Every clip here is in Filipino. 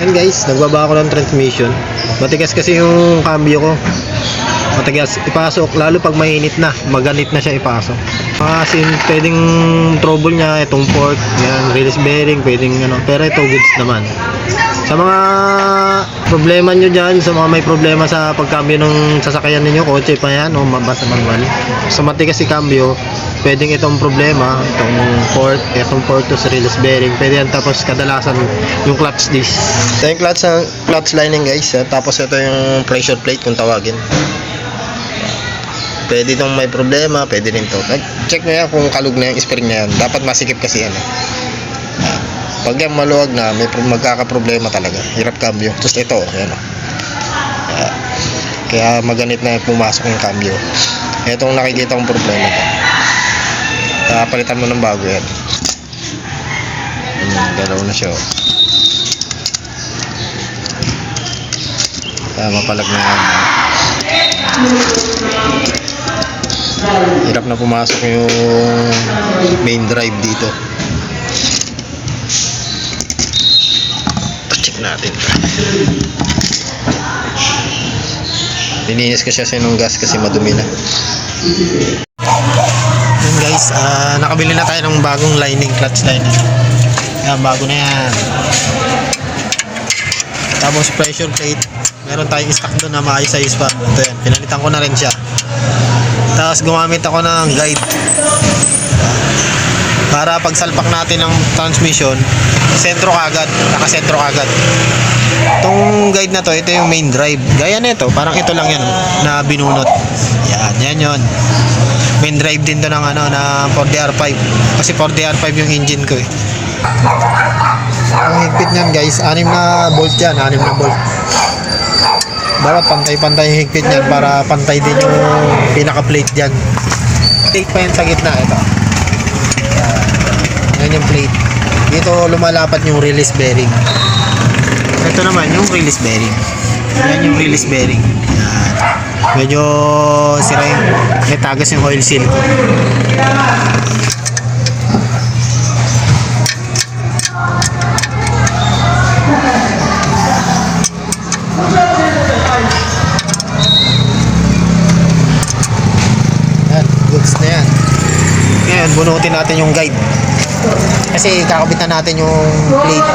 Ayan guys, nagbaba ako ng transmission. Matigas kasi yung cambio ko. Matigas ipasok, lalo pag mainit na, maganit na siya ipasok. Kasi pwedeng trouble niya itong fork, yan, release bearing, pwedeng ano, pero ito goods naman. Sa mga problema nyo dyan, sa mga may problema sa pagkambyo ng sasakyan ninyo, kotse pa yan, o basta manual. Sa matigas si cambio, pwedeng itong problema, itong fork to sa release bearing, pwede yan. Tapos kadalasan yung clutch disc. Ito yung clutch lining guys, tapos ito yung pressure plate kung tawagin. Pwede itong may problema, pwede rin to. Check nyo yan kung kalug na yung spring na yan. Dapat masikip kasi yan. Pag yan maluwag na, may magkakaproblema talaga. Hirap cambio. Tapos ito, yan. Kaya maganit na pumasok yung cambio. Itong nakikita kong problema. Palitan mo ng bago yan. Galaw na siya. Mapalag na yan. Hirap na pumasok yung main drive dito. Check natin. Lininis ko siya sa gas kasi madumi na. Yan guys, nakabili na tayo ng bagong lining, clutch lining. Yan, bago na yan. Tapos pressure plate, meron tayong stock doon na maayos-ayos pa. Ito yan, pinalitan ko na rin siya. Tapos gumamit ako ng guide para pag salpak natin ng transmission, sentro kagad, nakasentro kagad. Itong guide na to, ito yung main drive. Gaya nito, parang ito lang yan na binunot. Yan yun. Main drive din to ng na 4DR5. Kasi 4DR5 yung engine ko eh. Ang higpit niyan guys, 6 na bolt yan, 6 na bolt. Dapat pantay-pantay yung higpit niyan para pantay din yung pinaka-plate dyan. Plate pa yan sa gitna, ito. Yan yung plate. Dito lumalapat yung release bearing. Ito naman yung release bearing. Yan yung release bearing. Yan. Medyo sira yung, may tagas yung oil seal. Yan, goods na yan. Ngayon, bunutin natin yung guide. Kasi kakabitan natin yung plate.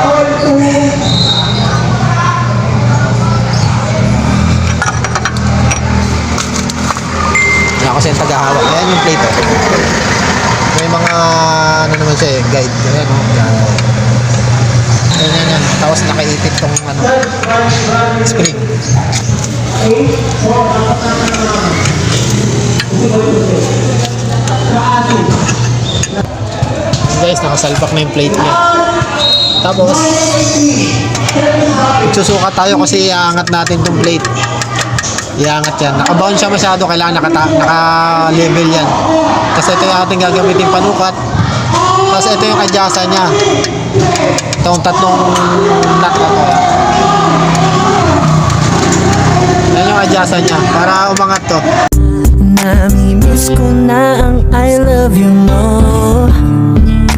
Yan kasi yung tagahawak. Ayan yung plate. May mga naman siya guide. Ayan o. Yan. Tapos nakaitip tong spring. Guys, nakasalpak na yung plate niya. Tapos susukat tayo kasi iangat natin tong plate. Iangat yan. Nakabound siya masyado, kailangan naka-level yan. Kasi ito yung ating gagamitin panukat. Tapos ito yung adjustan niya. Itong tatlong nut na to. Yan yung adjustan niya para umangat to. Namimiss ko na ang I love you mo.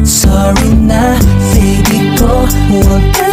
Sorry na, baby ko, huwag ka